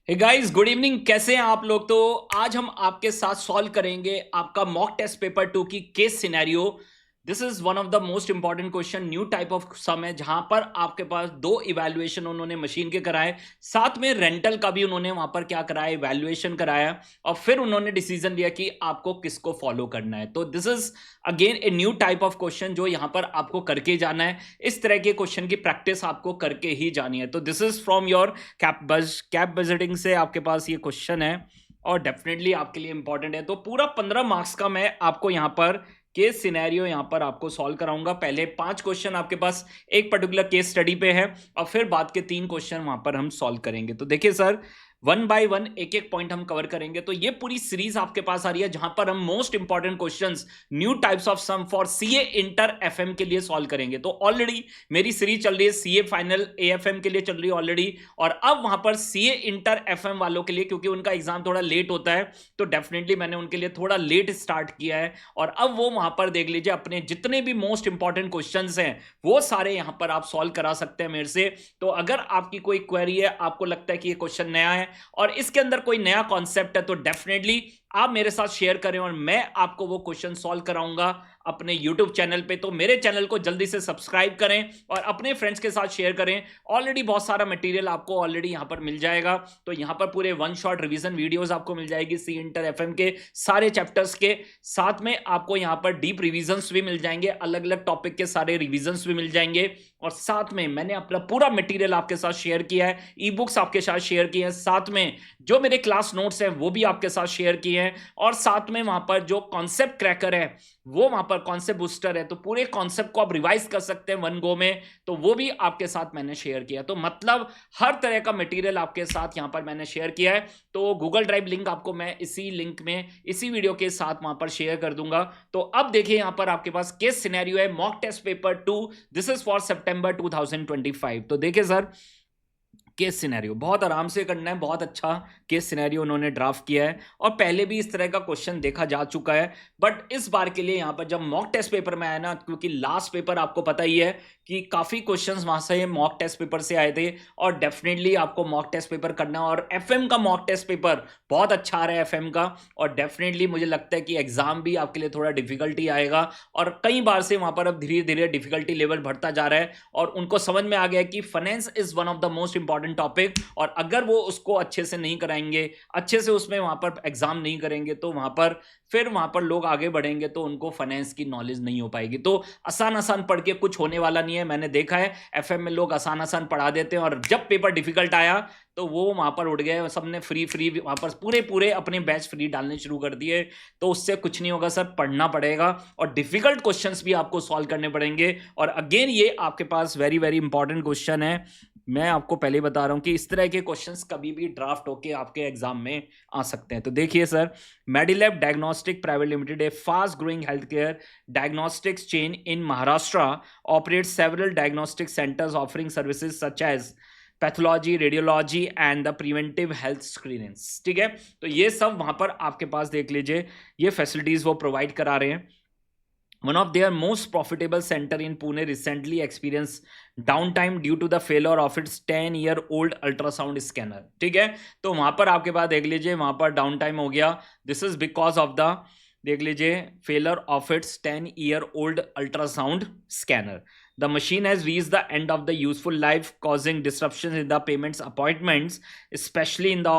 Hey guys, good evening. कैसे हैं आप लोग? तो आज हम आपके साथ सॉल्व करेंगे आपका मॉक टेस्ट पेपर 2 की case scenario. This is one of the most important question. New type of sum है जहां पर आपके पास दो इवैल्यूएशन उन्होंने मशीन के कराए, साथ में रेंटल का भी उन्होंने वहां पर क्या कराया, इवैल्यूएशन कराया, और फिर उन्होंने डिसीजन लिया कि आपको किसको फॉलो करना है। तो this is again a new type of question जो यहां पर आपको करके जाना है। इस तरह के क्वेश्चन की प्रैक्टिस आपको करके ही जानी है। तो this is from your cap budgeting से आपके पास ये क्वेश्चन है और डेफिनेटली आपके लिए इंपॉर्टेंट है। तो पूरा 15 मार्क्स का मैं आपको यहां पर केस सिनेरियो यहां पर आपको सॉल्व कराऊंगा। पहले 5 क्वेश्चन आपके पास एक पर्टिकुलर केस स्टडी पे है और फिर बाद के 3 क्वेश्चन वहां पर हम सॉल्व करेंगे। तो देखिए सर, वन बाय वन एक एक पॉइंट हम कवर करेंगे। तो ये पूरी सीरीज आपके पास आ रही है जहां पर हम most important questions, new types of sum for CA inter FM के लिए सॉल्व करेंगे। तो ऑलरेडी मेरी सीरीज चल रही है सीए फाइनल एएफएम के लिए चल रही है ऑलरेडी, और अब वहां पर सीए इंटर एफएम वालों के लिए, क्योंकि उनका एग्जाम थोड़ा लेट होता है, तो डेफिनेटली मैंने उनके लिए थोड़ा लेट स्टार्ट किया है। और अब वो वहां पर देख लीजिए, अपने जितने भी मोस्ट इंपॉर्टेंट क्वेश्चंस हैं वो सारे यहां पर आप सॉल्व करा सकते हैं मेरे से। तो अगर आपकी कोई क्वेरी है, आपको लगता है कि ये क्वेश्चन नया है और इसके अंदर कोई नया कॉन्सेप्ट है, तो डेफिनेटली आप मेरे साथ शेयर करें और मैं आपको वो क्वेश्चन सॉल्व कराऊंगा अपने YouTube चैनल पे। तो मेरे चैनल को जल्दी से सब्सक्राइब करें और अपने फ्रेंड्स के साथ शेयर करें। ऑलरेडी बहुत सारा मटेरियल आपको ऑलरेडी यहां पर मिल जाएगा। तो यहां पर पूरे वन शॉट रिवीजन वीडियोस आपको मिल जाएगी सी इंटर एफएम के सारे चैप्टर्स के साथ में। आपको यहां पर डीप रिवीजन्स भी मिल जाएंगे, अलग अलग टॉपिक के सारे रिवीजन्स भी मिल जाएंगे। और साथ में मैंने अपना पूरा मटेरियल आपके साथ शेयर किया है, ई बुक्स आपके साथ शेयर किए हैं, साथ में जो मेरे क्लास नोट्स हैं वो भी आपके साथ शेयर किए हैं, और साथ में वहां पर जो कॉन्सेप्ट क्रैकर है, वो वहां पर कॉन्सेप्ट बूस्टर है, तो पूरे कॉन्सेप्ट को आप रिवाइज कर सकते हैं वन गो में, तो वो भी आपके साथ मैंने शेयर किया। तो मतलब हर तरह का मटेरियल आपके साथ यहां पर मैंने शेयर किया है। तो गूगल ड्राइव लिंक आपको मैं इसी लिंक में, इसी वीडियो के साथ वहां पर शेयर कर दूंगा। तो अब देखिए, यहां पर आपके पास केस सिनेरियो है mock test paper 2। This is for September 2025। तो देखिए सर, केस सिनेरियो बहुत आराम से करना है, बहुत अच्छा केस सिनेरियो उन्होंने ड्राफ्ट किया है और पहले भी इस तरह का क्वेश्चन देखा जा चुका है। बट इस बार के लिए यहां पर जब मॉक टेस्ट पेपर में आया ना, क्योंकि लास्ट पेपर आपको पता ही है कि काफी क्वेश्चंस वहां से मॉक टेस्ट पेपर से आए थे, और डेफिनेटली आपको मॉक टेस्ट पेपर करना है। और एफएम का मॉक टेस्ट पेपर बहुत अच्छा आ रहा है एफएम का, और डेफिनेटली मुझे लगता है कि एग्जाम भी आपके लिए थोड़ा डिफिकल्टी आएगा। और कई बार से वहां पर अब धीरे धीरे डिफिकल्टी लेवल बढ़ता जा रहा है और उनको समझ में आ गया कि finance is one of the most important topic, और अगर वो उसको अच्छे से नहीं कराएंगे, अच्छे से उसमें वहां पर एग्जाम नहीं करेंगे, तो वहां पर फिर वहां पर लोग आगे बढ़ेंगे तो उनको फाइनेंस की नॉलेज नहीं हो पाएगी। तो आसान आसान पढ़ के कुछ होने वाला नहीं है। मैंने देखा है एफएम में लोग आसान आसान पढ़ा देते हैं, और जब पेपर डिफिकल्ट आया तो वो वहां पर उठ गए, सबने फ्री फ्री वहां पर पूरे पूरे अपने बैच फ्री डालने शुरू कर दिए। तो उससे कुछ नहीं होगा सर, पढ़ना पड़ेगा और डिफिकल्ट क्वेश्चंस भी आपको सॉल्व करने पड़ेंगे। और अगेन ये आपके पास वेरी वेरी इंपॉर्टेंट क्वेश्चन है। मैं आपको पहले ही बता रहा हूं कि इस तरह के क्वेश्चंस कभी भी ड्राफ्ट होके आपके एग्जाम में आ सकते हैं। तो देखिए sir, Medilab diagnostic private limited, a fast growing health care diagnostics chain in Maharashtra, operates several diagnostic centers offering services such as pathology, radiology and the preventive health screenings. ठीक है, तो ये सब वहां पर आपके पास देख लीजिए, ये फैसिलिटीज वो प्रोवाइड करा रहे हैं। One of their most profitable center in Pune recently experienced downtime due to the failure of its 10-year-old ultrasound scanner। ठीक है, तो वहां पर आपके पास देख लीजिए, वहां पर डाउन टाइम हो गया। This is because of the, देख लीजिए, failure of its 10-year-old ultrasound scanner. The machine has reached the end of the useful life, causing disruptions in the payments appointments, especially in the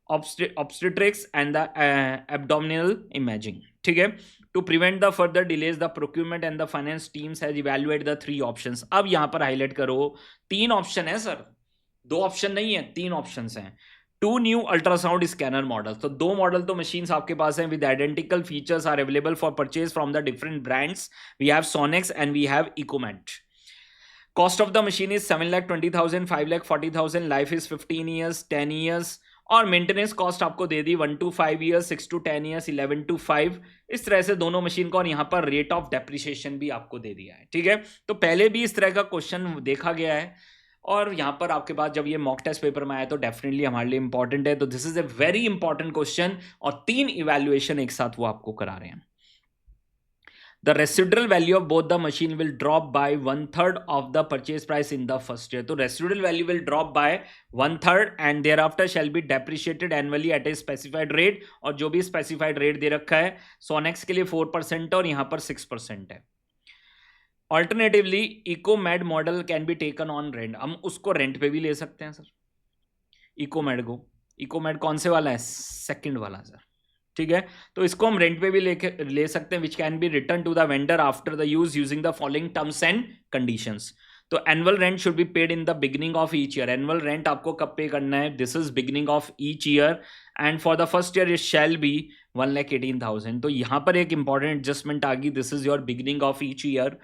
obstetrics and the abdominal imaging। ठीक है, to prevent the further delays, the procurement and the finance teams has evaluated the 3 options। अब यहां पर highlight करो, 3 option है sir, 2 option नहीं है, 3 option हैं। 2 न्यू अल्ट्रासाउंड स्कैनर मॉडल, तो 2 मॉडल तो मशीन्स आपके पास हैं with identical features are available for purchase from the different brands. We have Sonex and we have Ecoment. Cost of the machine is 7,20,000, 5,40,000, life is 15 years, 10 years, और maintenance cost आपको दे दी 1 to 5 years, 6 to 10 years, 11 to 5। इस तरह से दोनों machine को, और यहाँ पर रेट ऑफ डेप्रिसिएशन भी आपको दे दिया है। ठीक है, तो पहले भी इस तरह का क्वेश्चन देखा गया है, और यहाँ पर आपके पास जब ये मॉक टेस्ट पेपर में आया तो डेफिनेटली हमारे लिए इंपॉर्टेंट है। तो this is a very important question, और 3 इवैल्यूएशन एक साथ वो आपको करा रहे हैं। The residual value of both the machine will drop by 1/3 of the purchase price in the first year. तो residual value will drop by 1/3 and thereafter shall be depreciated annually at a specified rate. और जो भी specified rate दे रखा है सोनेक्स के लिए 4% और यहाँ पर 6% है. Alternatively, EcoMed model can be taken on rent. हम उसको रेंट पे भी ले सकते हैं सर. EcoMed को, EcoMed कौन से वाला है? सेकंड वाला सर. ठीक है, तो इसको हम रेंट पे भी ले सकते हैं, which can be return to the vendor after the use using the following terms and conditions. तो annual rent should be paid in the beginning of each year. Annual rent आपको कब पे करना है? This is beginning of each year and for the first year it shall be 1,18,000. तो यहाँ पर एक important adjustment आ गई. This is your beginning of each year.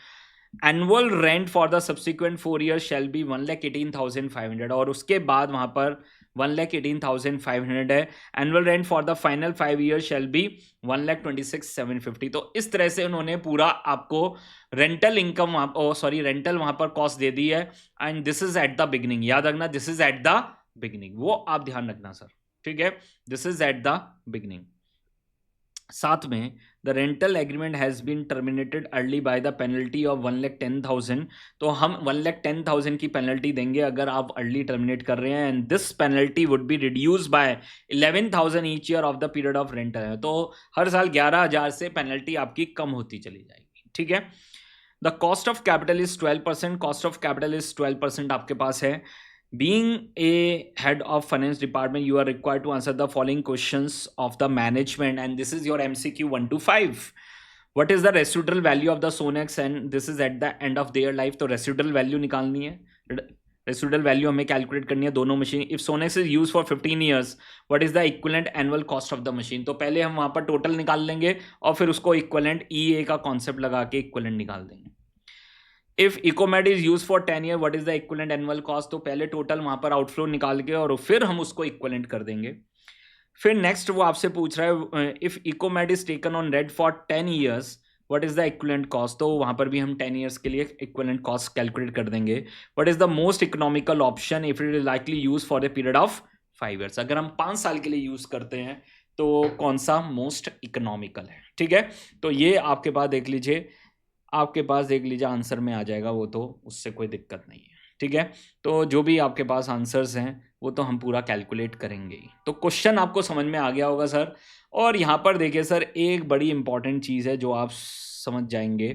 Annual rent for the subsequent 4 year shall be 1,18,500 और उसके बाद वहाँ पर 1,18,500 है. Annual rent for the final 5 year shall be 1,26,750. तो इस तरह से उन्होंने पूरा आपको रेंटल इनकम रेंटल वहां पर कॉस्ट दे दी है. And this is at the beginning. याद रखना, this is at the beginning, वो आप ध्यान रखना सर. ठीक है, this is at the beginning. साथ में the rental agreement has been terminated early by the penalty of 1,10,000. तो हम 1,10,000 की पेनल्टी देंगे अगर आप अर्ली टर्मिनेट कर रहे हैं. And this penalty would be reduce by 11,000 each year of the period of rental. तो हर साल 11,000 से पेनल्टी आपकी कम होती चली जाएगी. ठीक है. The cost of capital is 12%. Cost of capital is 12% आपके पास है. Being a head of finance department, you are required to answer the following questions of the management, and this is your MCQ 1 to 5. What is the residual value of the Sonex and this is at the end of their life? तो residual value निकालनी है. Residual value हमें calculate करनी है दोनों machine. If Sonex is used for 15 years, what is the equivalent annual cost of the machine? तो पहले हम वहाँ पर total निकाल लेंगे और फिर उसको equivalent EA का concept लगा के equivalent निकाल देंगे. If EcoMed is use for 10 year, what is the equivalent annual cost? तो पहले टोटल वहां पर आउटफ्लो निकाल के और फिर हम उसको इक्विवेलेंट कर देंगे. फिर नेक्स्ट वो आपसे पूछ रहा है if EcoMed is taken on rent for 10 years, what is the equivalent cost? तो वहां पर भी हम 10 ईयर्स के लिए इक्विवेलेंट कॉस्ट कैलकुलेट कर देंगे. What is the most economical option if it is likely use for a period of 5 years? अगर हम 5 साल के लिए यूज करते हैं तो कौन सा मोस्ट इकोनॉमिकल है? ठीक है, तो ये आपके पास देख लीजिए, आंसर में आ जाएगा वो, तो उससे कोई दिक्कत नहीं है. ठीक है, तो जो भी आपके पास आंसर्स हैं वो तो हम पूरा कैलकुलेट करेंगे ही. तो क्वेश्चन आपको समझ में आ गया होगा सर. और यहाँ पर देखिए सर, एक बड़ी इंपॉर्टेंट चीज़ है जो आप समझ जाएंगे.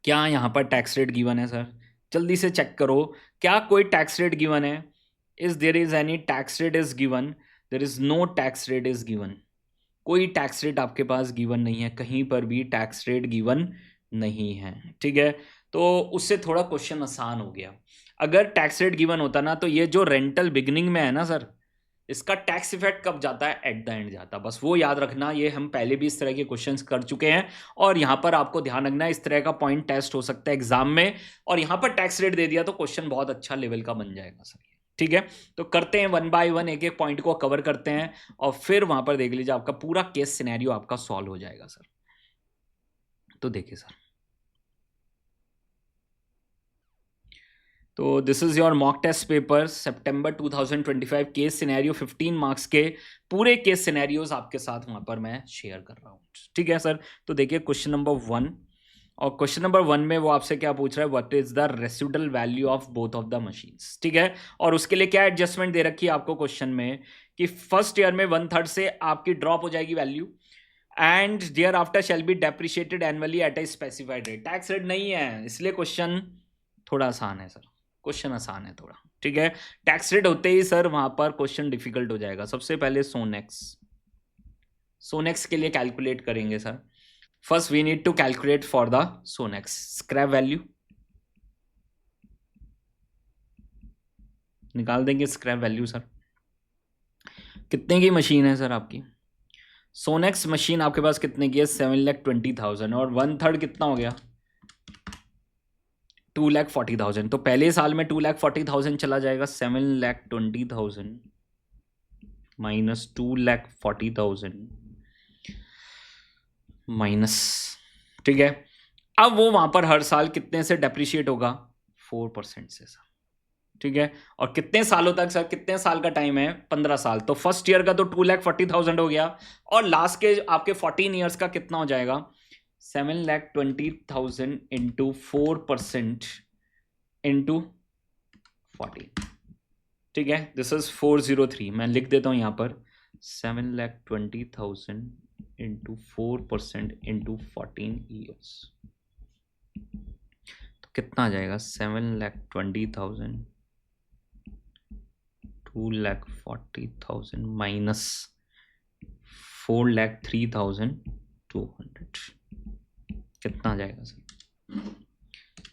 क्या यहाँ पर टैक्स रेट गिवन है सर? जल्दी से चेक करो, क्या कोई टैक्स रेट गिवन है? Is there is any tax rate is given? There is no tax rate is given. कोई टैक्स रेट आपके पास गिवन नहीं है, कहीं पर भी टैक्स रेट गिवन नहीं है. ठीक है, तो उससे थोड़ा क्वेश्चन आसान हो गया. अगर टैक्स रेट गिवन होता ना, तो ये जो रेंटल बिगिनिंग में है ना सर, इसका टैक्स इफेक्ट कब जाता है? एट द एंड जाता. बस वो याद रखना. ये हम पहले भी इस तरह के क्वेश्चंस कर चुके हैं और यहाँ पर आपको ध्यान रखना, इस तरह का पॉइंट टेस्ट हो सकता है एग्जाम में, और यहाँ पर टैक्स रेट दे दिया तो क्वेश्चन बहुत अच्छा लेवल का बन जाएगा सर. ठीक है, तो करते हैं 1 बाय 1, एक एक पॉइंट को कवर करते हैं और फिर वहां पर देख लीजिए आपका पूरा केस सिनेरियो आपका सॉल्व हो जाएगा सर. तो देखिए सर, तो this is your mock test paper सितंबर 2025 केस सिनेरियो. 15 मार्क्स के पूरे केस सिनेरियोज आपके साथ वहां पर मैं शेयर कर रहा हूं. ठीक है सर, तो देखिए क्वेश्चन नंबर 1, और क्वेश्चन नंबर 1 में वो आपसे क्या पूछ रहा है? What is the residual value of both of the machines. ठीक है, और उसके लिए क्या एडजस्टमेंट दे रखी है आपको क्वेश्चन में कि फर्स्ट ईयर में 1/3 से आपकी ड्रॉप हो जाएगी value and thereafter shall be depreciated annually at a specified rate. Tax rate नहीं है, इसलिए क्वेश्चन थोड़ा आसान है सर. क्वेश्चन आसान है थोड़ा. ठीक है, टैक्स रेट होते ही सर वहां पर क्वेश्चन डिफिकल्ट हो जाएगा. सबसे पहले सोनेक्स के लिए कैलकुलेट करेंगे sir. First, we need to calculate for the Sonex scrap value. निकाल देंगे स्क्रैप वैल्यू सर. कितने की मशीन है सर आपकी? सोनेक्स मशीन आपके पास कितने की है? 7,20,000 और 1/3 कितना हो गया? 2,40,000. तो पहले साल में 2,40,000 चला जाएगा. 7,20,000 माइनस 2,40,000 माइनस. ठीक है, अब वो वहां पर हर साल कितने से डेप्रिशिएट होगा? 4% से सर. ठीक है, और कितने सालों तक सर? कितने साल का टाइम है? 15 साल. तो फर्स्ट ईयर का तो 2,40,000 हो गया और लास्ट के आपके 14 ईयर्स का कितना हो जाएगा? 7,20,000 इंटू 4% इंटू 14, ठीक है, दिस इज 403। मैं लिख देता हूं यहां पर 7,20,000 इंटू 4% इंटू 14 ईयर्स, तो कितना आ जाएगा? 7,20,000 2,40,000 माइनस 4,03,200, कितना आ जाएगा sir?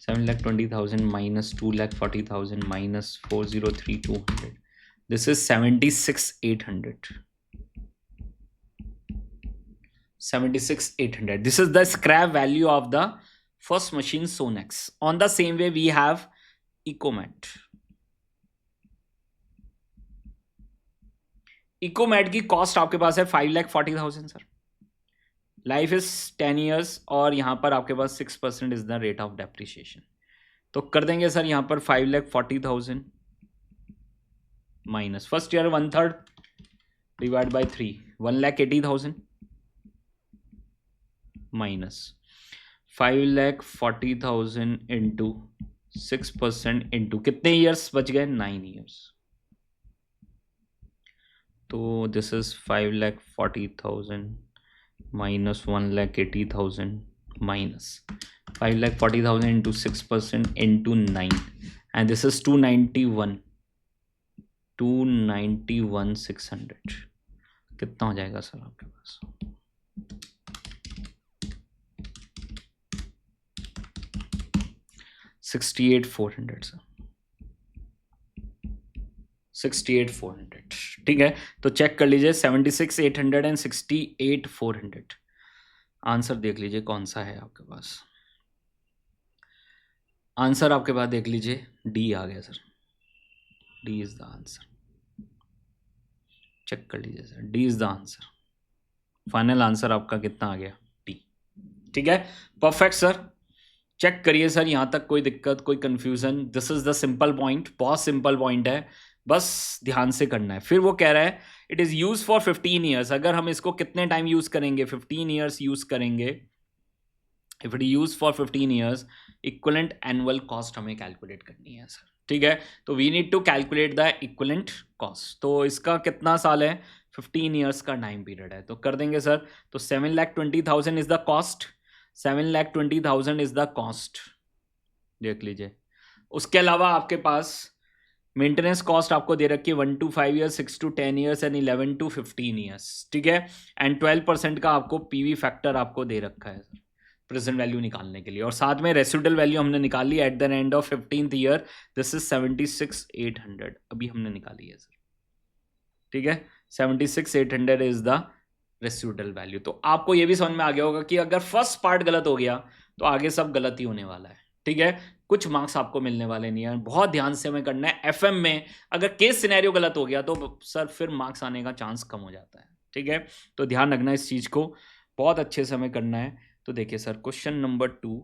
7,20,000 minus 2,40,000 minus 4,03,200, this is 76,800. 76,800. This is the scrap value of the first machine Sonex. On the same way, we have Ecomat. Ecomat की कॉस्ट आपके पास है 5,40,000 सर. लाइफ इज 10 years और यहां पर आपके पास 6% is the rate of depreciation. तो कर देंगे सर यहां पर 5,40,000 minus first year 1/3 divide by 3 1,80,000 minus 5,40,000 into 6% into कितने ईयर्स बच गए? 9 years. तो this is 5,40,000 minus 1,80,000 minus 5,40,000 into 6% into 9 and this is 291,600. कितना हो जाएगा सर आपके पास? 68,400 सर. 68,400, ठीक है. तो चेक कर लीजिए 76,800 एंड 68,400. आंसर देख लीजिए कौन सा है आपके पास. आंसर आपके पास देख लीजिए डी आ गया sir. D is the answer. Check कर लीजिए sir, D is the answer. Final answer आपका कितना आ गया? डी. ठीक है, परफेक्ट सर. चेक करिए सर, यहां तक कोई दिक्कत, कोई confusion? This is the simple point, बहुत सिंपल पॉइंट है, बस ध्यान से करना है. फिर वो कह रहा है it is use for 15 years. अगर हम इसको कितने टाइम यूज करेंगे? 15 years यूज करेंगे. If it use for 15 years, equivalent annual cost हमें कैलकुलेट करनी है सर. ठीक है, तो we need to calculate the equivalent cost. तो इसका कितना साल है? 15 years का टाइम पीरियड है. तो कर देंगे सर. तो 7,20,000 is the cost. 7,20,000 is the cost, देख लीजिए. उसके अलावा आपके पास मेंटेनेंस कॉस्ट आपको दे रखी है 1 to 5 years, 6 to 10 years and 11 to 15 years. ठीक है, एंड 12% का आपको पीवी फैक्टर आपको दे रखा है सर प्रेजेंट वैल्यू निकालने के लिए. और साथ में रेसिडुअल वैल्यू हमने निकाली at the end of 15th year. This is 76,800 अभी हमने निकाली है सर. ठीक है, 76,800 इज द रेसिडुअल वैल्यू. तो आपको ये भी समझ में आ गया होगा कि अगर फर्स्ट पार्ट गलत हो गया तो आगे सब गलत ही होने वाला है. ठीक है, कुछ मार्क्स आपको मिलने वाले नहीं है. बहुत ध्यान से हमें करना है. एफएम में अगर केस सिनेरियो गलत हो गया तो सर फिर मार्क्स आने का चांस कम हो जाता है. ठीक है, तो ध्यान रखना इस चीज को, बहुत अच्छे से हमें करना है. तो देखिए सर, क्वेश्चन नंबर 2.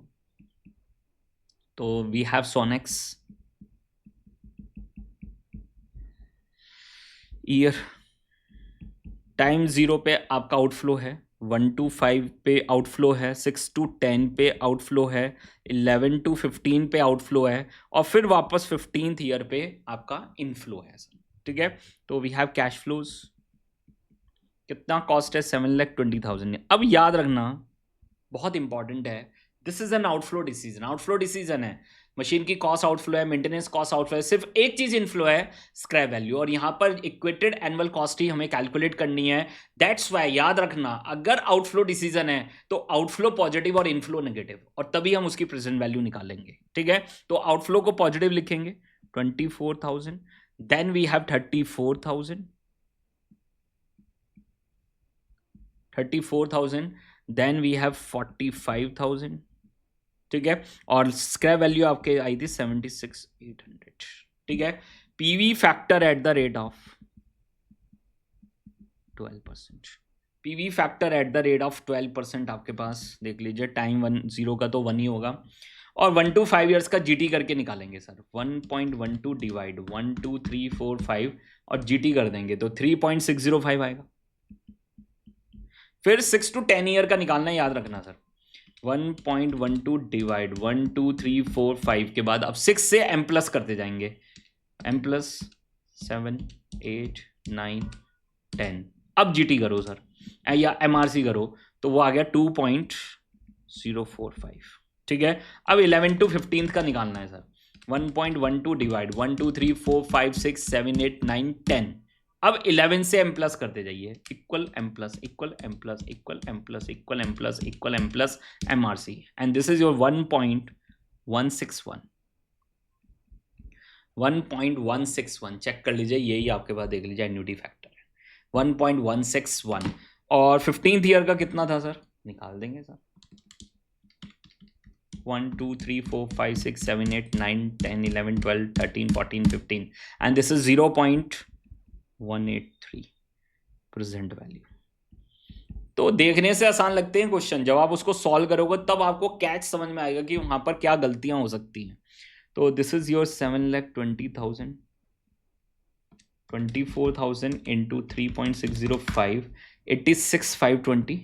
तो वी हैव सोनेक्स ईयर टाइम 0 पे आपका आउटफ्लो है, 1 to 5 पे आउटफ्लो है, 6 to 10 पे आउटफ्लो है, 11 to 15 पे आउटफ्लो है और फिर वापस 15th year पे आपका इनफ्लो है. ठीक है, तो वी हैव कैश फ्लोज. कितना कॉस्ट है? 7,20,000. अब याद रखना, बहुत इंपॉर्टेंट है, this is an outflow decision. Outflow decision है, मशीन की कॉस्ट आउटफ्लो है, मेंटेनेंस कॉस्ट आउटफ्लो है, सिर्फ एक चीज इनफ्लो है, स्क्रैप वैल्यू. और यहां पर इक्वेटेड एनुअल कॉस्ट ही हमें कैलकुलेट करनी है. दैट्स वाई याद रखना, अगर आउटफ्लो डिसीजन है तो आउटफ्लो पॉजिटिव और इनफ्लो नेगेटिव, और तभी हम उसकी प्रेजेंट वैल्यू निकालेंगे. ठीक है, तो आउटफ्लो को पॉजिटिव लिखेंगे 24,000, then we have 34,000, then we have 45,000. ठीक है, और स्क्रैप वैल्यू आपके आई थी 76,800. ठीक है, PV factor at the rate of 12%. PV factor at the rate of 12% आपके पास देख लीजिए. टाइम 0 का तो 1 ही होगा, और 1 to 5 years का जीटी करके निकालेंगे सर. 1.12 डिवाइड 1 2 3 4 5 और जीटी कर देंगे तो 3.605 आएगा. फिर 6 to 10 year का निकालना, याद रखना सर. 1.12 डिवाइड 1 2 3 4 5 के बाद अब 6 से m प्लस करते जाएंगे, m प्लस 7 8 9 10। अब GT करो सर या MRC करो तो वो आ गया 2.045। ठीक है, अब 11 to 15 का निकालना है सर। 1.12 डिवाइड 1 2 3 4 5 6 7 8 9 10। अब 11 से m प्लस करते जाइए, equal m plus equal m plus equal m plus equal m plus equal m plus MRC, and this is your 1.161। 1.161 चेक कर लीजिए, यही आपके पास देख लीजिए एन्युटी फैक्टर है 1.161। और 15th ईयर का कितना था सर, निकाल देंगे sir. 1 2 3 4 5 6 7 8 9 10 11 12 13 14 15 and this is 0.183 present value. तो देखने से आसान लगते हैं क्वेश्चन, जब आप उसको सॉल्व करोगे तब आपको कैच समझ में आएगा कि वहां पर क्या गलतियां हो सकती हैं। तो this is your 7,20,000 24,000 into 3.605 86,520,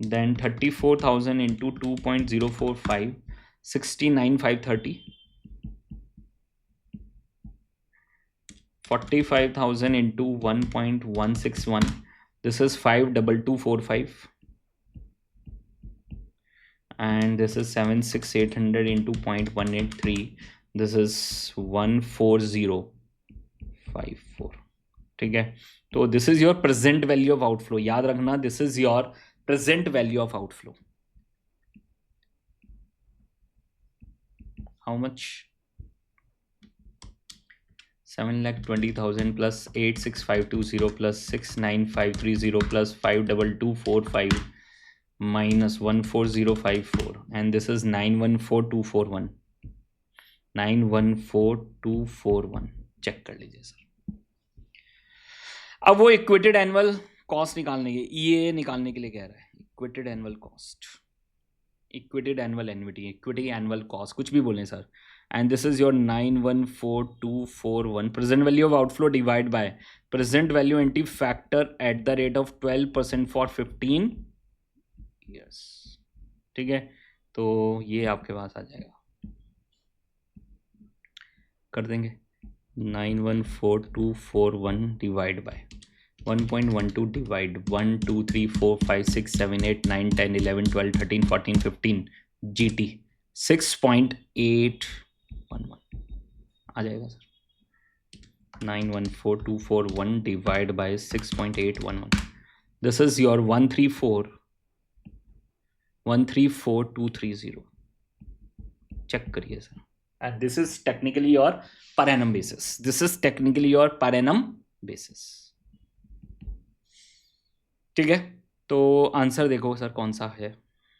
then 34,000 into 2.045 69,530, 45,000 into 1.161, this is 52245, and this is 76,800 into 0.183, this is 14054। ठीक है, तो this is your present value of outflow, याद रखना this is your present value of outflow. How much, 7,20,000 plus 86520 plus 69530 plus 52245 minus 14054, and this is 914241 914241। Check कर लीजिए sir. अब वो इक्विटेड annual cost निकालने के ये निकालने के लिए कह रहा है, equated annual cost, equated annual annuity, equity annual cost, कुछ भी बोलें sir. And this is your 914241 present value of outflow divide by present value annuity factor at the rate of 12% for 15 years. ठीक है, तो ये आपके पास आ जाएगा, कर देंगे 914241 डिवाइड बाय 1.12 डिवाइड 1 2 3 4 5 6 7 8 9 10 11 12 13 14 15 GT 6.811 आ जाएगा sir. 914241 divide by 6.811, this is your 134,230। चेक करिए sir, and this is technically your per annum basis, this is technically your per annum basis। ठीक है, तो आंसर देखो सर कौन सा है,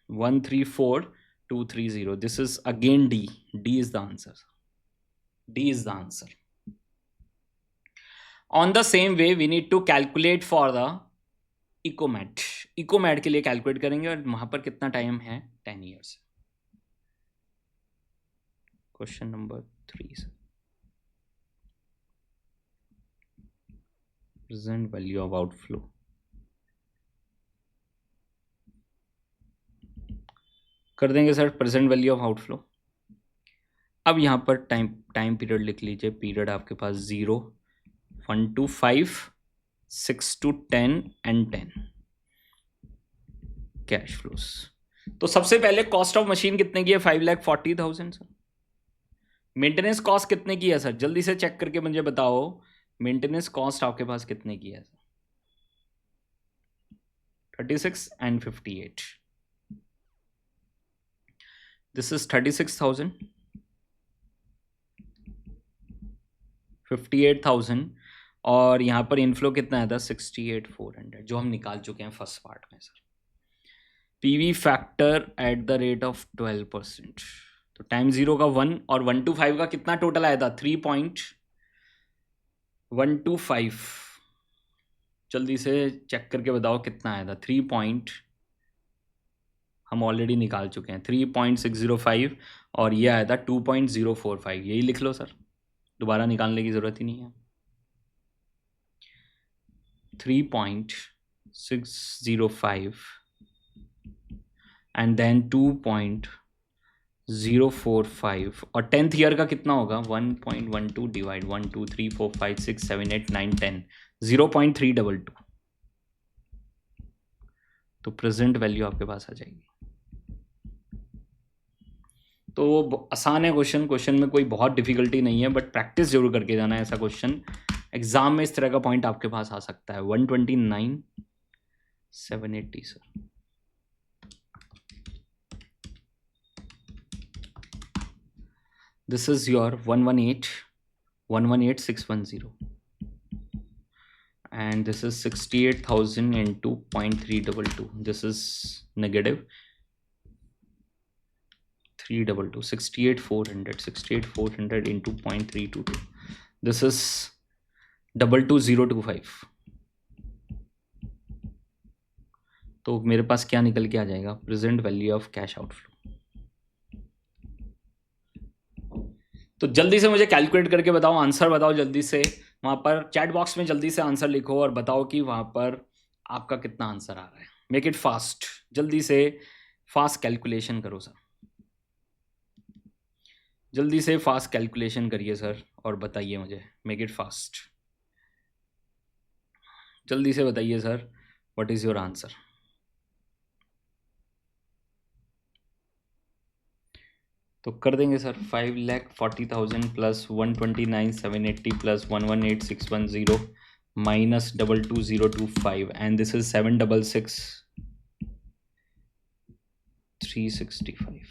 134,230, this is again D is the answer, D is the answer। on the same way we need to calculate for the इकोमैट, इकोमैट के लिए calculate करेंगे और वहां पर कितना टाइम है, 10 years। Question number 3 sir, present value of outflow. कर देंगे sir present value of outflow. अब यहाँ पर टाइम पीरियड लिख लीजिए, पीरियड आपके पास 0 1 to 5 6 to 10 and 10 cash flows. तो सबसे पहले कॉस्ट ऑफ मशीन कितने की है, 5,40,000 सर। मेंटेनेंस कॉस्ट कितने की है सर, जल्दी से चेक करके मुझे बताओ, मेंटेनेंस कॉस्ट आपके पास कितने की है सर, 36 and 58, दिस इज 36,000 58,000, और यहाँ पर इनफ्लो कितना आया था 68,400, जो हम निकाल चुके हैं फर्स्ट पार्ट में sir. PV factor at the rate of 12%, तो टाइम 0 का 1 और 1 to 5 का कितना टोटल आया था, 3.125। जल्दी से चेक करके बताओ कितना आया था, 3 हम ऑलरेडी निकाल चुके हैं 3.605, और ये आया था 2.045, यही लिख लो सर, दोबारा निकालने की जरूरत ही नहीं है। 3.605 एंड देन 2.045 और 10th ईयर का कितना होगा 1.12 डिवाइड 1 2 3 4 5 6 7 8 9 10 0.322 तो प्रेजेंट वैल्यू आपके पास आ जाएगी। तो आसान है क्वेश्चन में कोई बहुत डिफिकल्टी नहीं है, बट प्रैक्टिस जरूर करके जाना है। ऐसा क्वेश्चन एग्जाम में इस तरह का पॉइंट आपके पास आ सकता है। 129 780 sir, this is your 118 and this is 68,000 into 0.322. This is negative 322. 68,400 into 0.322. This is 22025. तो मेरे पास क्या निकल के आ जाएगा present value of cash outflow. तो जल्दी से मुझे कैलकुलेट करके बताओ, आंसर बताओ जल्दी से। वहाँ पर चैट बॉक्स में जल्दी से आंसर लिखो और बताओ कि वहाँ पर आपका कितना आंसर आ रहा है। मेक इट फास्ट, जल्दी से फास्ट कैलकुलेशन करो सर, जल्दी से फास्ट कैलकुलेशन करिए सर और बताइए मुझे। मेक इट फास्ट, जल्दी से बताइए sir, what is your answer. तो कर देंगे sir 5,40,000 plus 129,780 plus 118,610 minus 22025 and this is 766,365।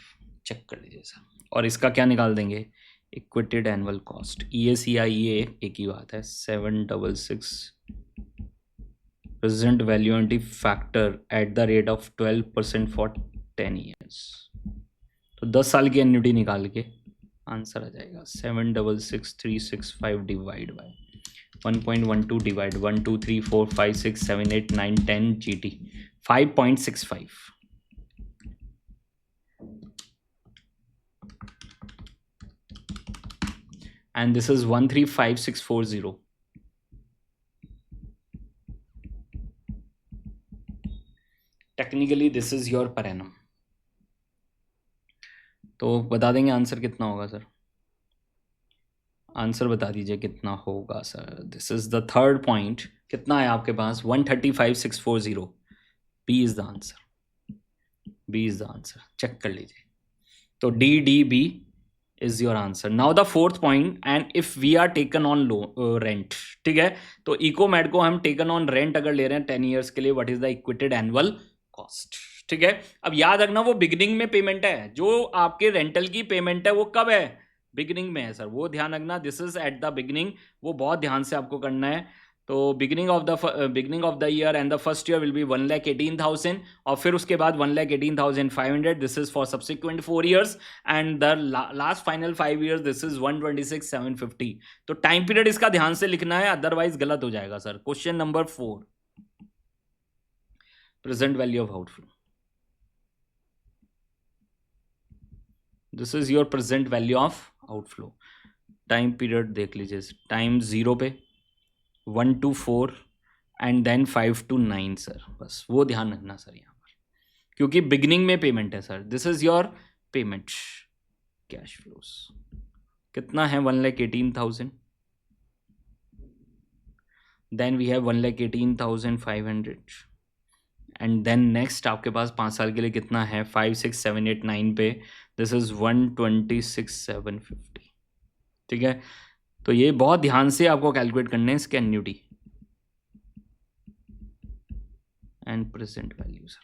चेक कर लीजिए सर। और इसका क्या निकाल देंगे इक्विटेड एनुअल कॉस्ट, EACIE एक ही बात है। 766 present value factor at the rate of 12% for 10 years. तो 10 साल की एन्युटी निकाल के आंसर आ जाएगा 766,365 divide by 1.12 divide 1 2 3 4 5 6 7 8 9 10 GT 5.65। and this is 135640। Technically this is your per annum. तो बता देंगे आंसर कितना होगा सर, आंसर बता दीजिए कितना होगा sir. This is the third point, कितना है आपके पास 135,640। B is the answer, B is the answer, check कर लीजिए। तो DDB is your answer. Now the fourth point, and if we are taken on rent, ठीक है, तो इकोमेड को हम टेकन ऑन रेंट अगर ले रहे हैं 10 ईयर्स के लिए, what is the इक्विटेड annual cost, ठीक है। अब याद रखना वो बिगिनिंग में पेमेंट है, जो आपके रेंटल की पेमेंट है वो कब है बिगिनिंग में है सर, वो ध्यान रखना। This is at the beginning, वो बहुत ध्यान से आपको करना है। तो beginning of the year and the first year will be 1,18,000 और फिर उसके बाद 1,18,500। This is for subsequent 4 years and the last final 5 years this is 126,750। तो टाइम पीरियड इसका ध्यान से लिखना है, अदरवाइज गलत हो जाएगा sir. Question number 4, present value of outflow. This is your present value of outflow. Time period देख लीजिए, टाइम 0 पे 1 to 4 and then 5 to 9 sir, बस वो ध्यान रखना सर यहाँ पर, क्योंकि बिगिनिंग में पेमेंट है sir. This is your payment cash flows. कितना है 1,18,000, then we have 1,18,500 and then next आपके पास 5 साल के लिए कितना है 5 6 7 8 9 पे, दिस इज 126,750, ठीक है। तो ये बहुत ध्यान से आपको कैलकुलेट करना है इसके annuity and present value sir.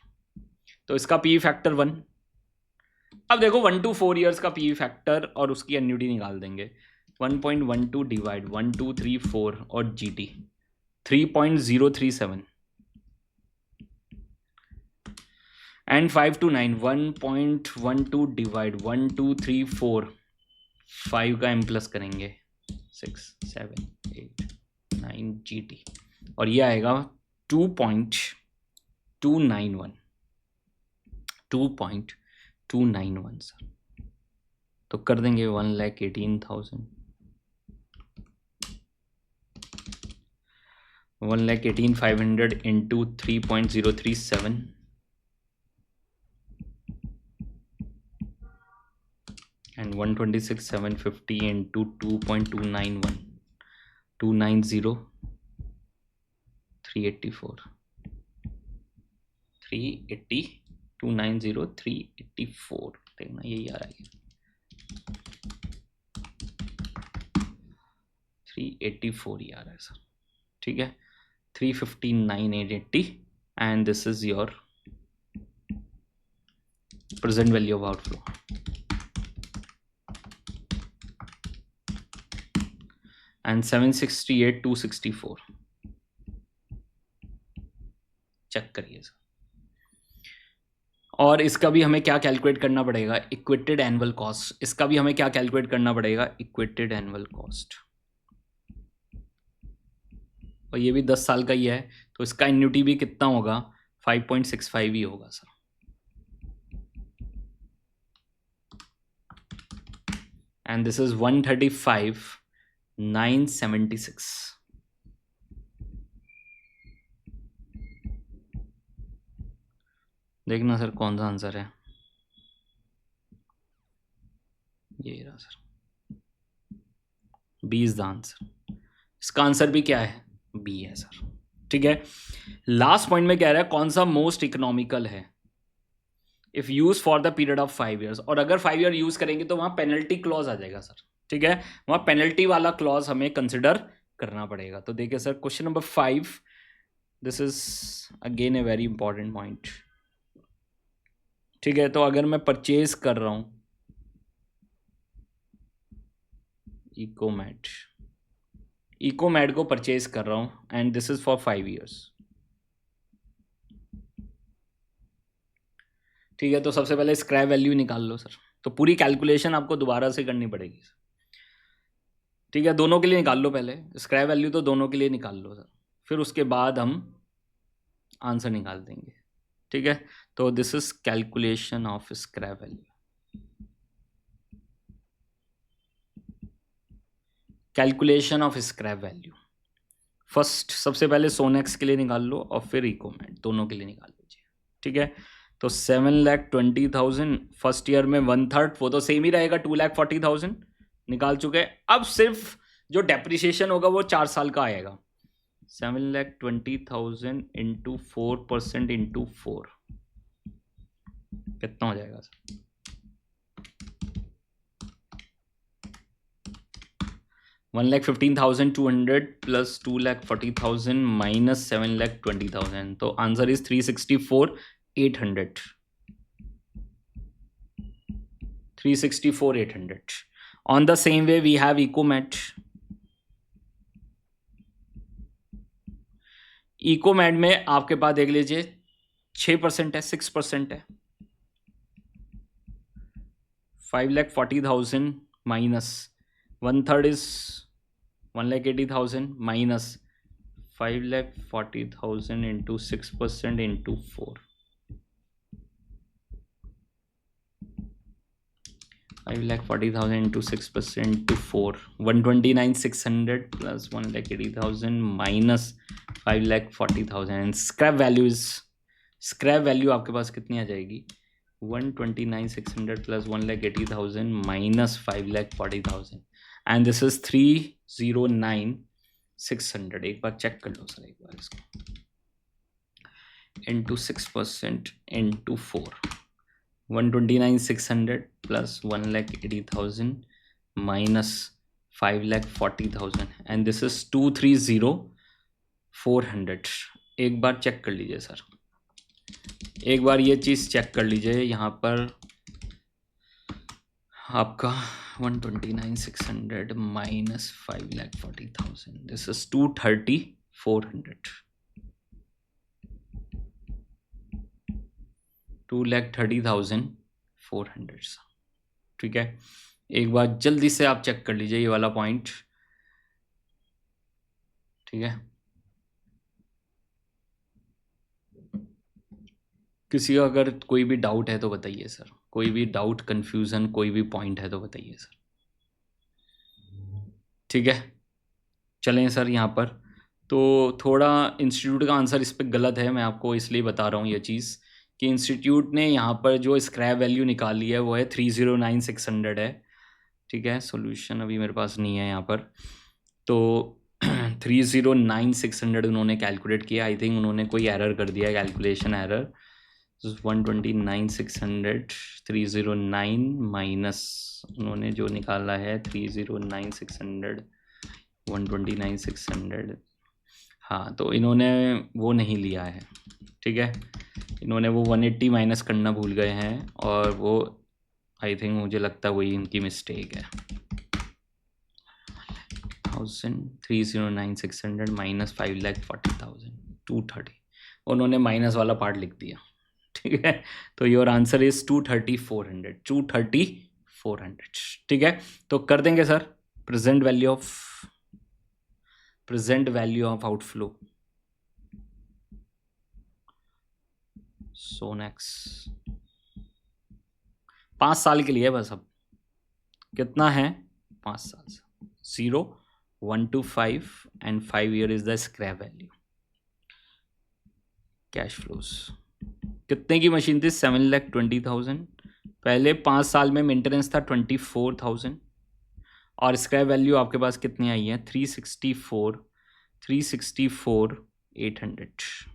तो इसका पी फैक्टर 1। अब देखो 1 to 4 ईयर्स का पी फैक्टर और उसकी एन्युटी निकाल देंगे। 1.12 डिवाइड 1 2 3 4 और GT 3.037 एंड 5 to 9 1.12 डिवाइड 1 2 3 4 5 का M प्लस करेंगे 6 7 8 9 GT और ये आएगा 2.291 सर। तो कर देंगे 1,18,000 1,18,500 इंटू 3.037 126,750 into 2.291, 290, 384, 380, 290, 384, देखना यही आ रहा है, 384 ही आ रहा है सर, ठीक है, 359,880 and this is your present value of outflow. And 768,264 check करिए सर। और इसका भी हमें क्या कैलकुलेट करना पड़ेगा, इक्वेटेड एनुअल कॉस्ट, इसका भी हमें क्या कैलकुलेट करना पड़ेगा, इक्वेटेड एनुअल कॉस्ट, और ये भी 10 साल का ही है, तो इसका एन्युटी भी कितना होगा, 5.65 ही होगा सर। And this is 135,976। देखना सर कौन सा आंसर है, ये रहा sir, B is the answer. इसका आंसर भी क्या है, बी है सर, ठीक है। लास्ट पॉइंट में कह रहा है कौन सा मोस्ट इकोनॉमिकल है, if use for the period of 5 years, और अगर 5 year यूज करेंगे तो वहां पेनल्टी क्लॉज आ जाएगा सर, ठीक है, वहां पेनल्टी वाला क्लॉज हमें कंसिडर करना पड़ेगा। तो देखिए sir question number 5, this is again a very important point, ठीक है। तो अगर मैं परचेज कर रहा हूं इकोमैट को परचेज कर रहा हूं and this is for 5 years, ठीक है। तो सबसे पहले स्क्रैप वैल्यू निकाल लो सर, तो पूरी कैलकुलेशन आपको दोबारा से करनी पड़ेगी, ठीक है। दोनों के लिए निकाल लो, पहले स्क्रैप वैल्यू तो दोनों के लिए निकाल लो सर, फिर उसके बाद हम आंसर निकाल देंगे, ठीक है। तो this is calculation of scrap value, calculation of scrap value. First सबसे पहले सोनेक्स के लिए निकाल लो और फिर इकोमैट, दोनों के लिए निकाल लीजिए, ठीक है। तो 7,20,000 फर्स्ट ईयर में 1/3, वो तो सेम ही रहेगा, 2,40,000 निकाल चुके। अब सिर्फ जो डेप्रिसिएशन होगा वो 4 साल का आएगा, 7,20,000 इंटू 4% इंटू 4 कितना हो जाएगा सर, 1,15,200 प्लस 2,40,000 माइनस 7,20,000, तो answer is 364,800, 364,800। On the same way we have Ecomat. Ecomat में आपके पास देख लीजिए 6% है, 6% है, 5,40,000 minus 1/3 is 1,80,000 minus 5,40,000 into 6% into 4, 5,40,000 into 6% into 4, 129,600 plus 1,80,000 minus 5,40,000 and scrap value आपके पास कितनी आ जाएगी, 129,600 plus 1,80,000 minus 5,40,000 and this is 309,600। एक बार चेक कर लो सर, एक बार इसको, into 6% into 4, 129,600 plus 1,80,000 minus 5,40,000 and this is 230,400। एक बार चेक कर लीजिए सर, एक बार ये चीज़ चेक कर लीजिए, यहाँ पर आपका 129,600 minus 5,40,000, this is 230,400, 2,30,400, ठीक है। एक बार जल्दी से आप चेक कर लीजिए ये वाला पॉइंट, ठीक है। किसी का अगर कोई भी डाउट है तो बताइए सर, कोई भी डाउट, कंफ्यूजन, कोई भी पॉइंट है तो बताइए सर, ठीक है। चलें सर, यहाँ पर तो थोड़ा इंस्टीट्यूट का आंसर इस पर गलत है, मैं आपको इसलिए बता रहा हूँ ये चीज़ कि इंस्टीट्यूट ने यहाँ पर जो स्क्रैप वैल्यू निकाली है वो है 309,600 है, ठीक है, सॉल्यूशन अभी मेरे पास नहीं है यहाँ पर। तो 309,600 उन्होंने कैलकुलेट किया। आई थिंक उन्होंने कोई एरर कर दिया, कैलकुलेशन एरर। 129,600 309 माइनस उन्होंने जो निकाला है 309,600 129,600। हाँ, तो इन्होंने वो नहीं लिया है, ठीक है, इन्होंने वो 180 माइनस करना भूल गए हैं, और वो आई थिंक मुझे लगता है वही इनकी मिस्टेक है। 309,600 माइनस 5,40,000 230, उन्होंने माइनस वाला पार्ट लिख दिया, ठीक है। तो योर आंसर इज 230,400 230,400, ठीक है। तो कर देंगे sir present value of outflow Sonex 5 साल के लिए बस। अब कितना है 5 साल से 0 1 to 5 and 5 year is the scrap value। Cash flows कितने की मशीन थी 7,20,000। पहले 5 साल में मेंटेनेंस था 24,000, और स्क्रैप वैल्यू आपके पास कितनी आई है 364,800।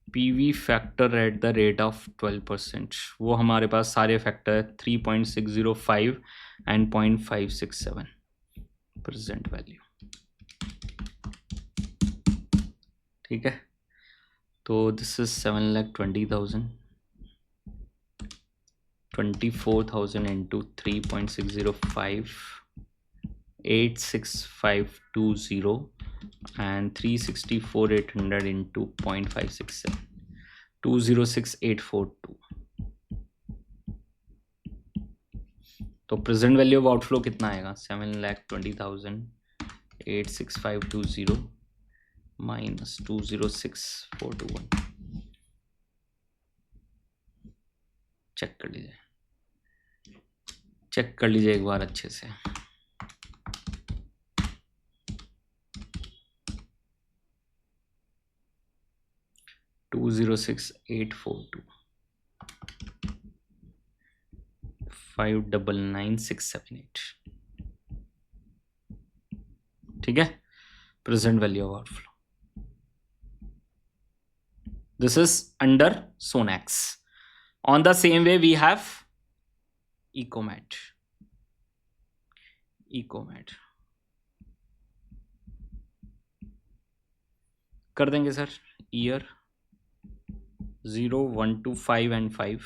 PV factor at the rate of 12%, वो हमारे पास सारे फैक्टर 3.605 एंड 0.567 प्रेजेंट वैल्यू, ठीक है। तो this is 7,20,000 24,000 into 3.605 86520 and 364,800 into 0.567 206,842। तो प्रेजेंट वैल्यू ऑफ आउटफ्लो कितना आएगा 7,20,000 86520 माइनस 206,421। चेक कर लीजिए एक बार अच्छे से। टू 206,842 599,678, ठीक है। Present value of outflow, this is under Sonex. On the same way we have Ecoment कर देंगे sir. Year 0 1 to 5 and 5